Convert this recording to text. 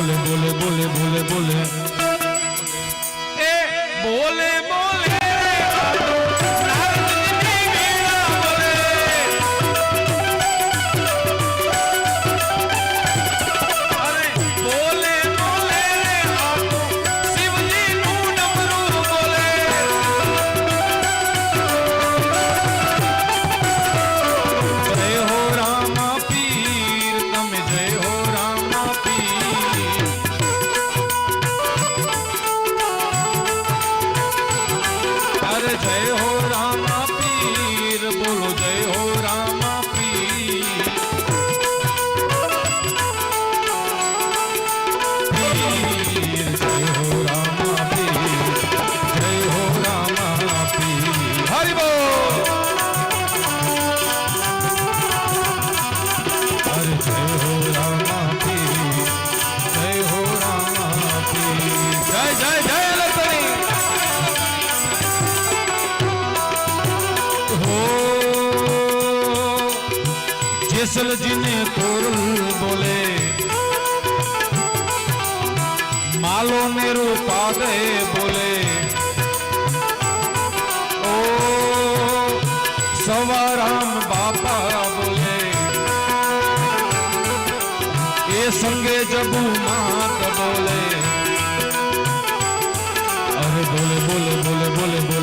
बोले बोले बोले बोले बोले ए बोले बोले जय हो रामा पीर बोलो जय हो रामा पीर जय हो रामा पीर जय हो रामा पीर हरि बोल अरे जय हो रामा पीर जय हो रामा पीर जय जय जय जेसल जिने तोरल बोले मालो नेरू पादे बोले ओ सवाराम बापा बोले ये संगे जबू मात बोले अरे बोले बोले बोले बोले बोले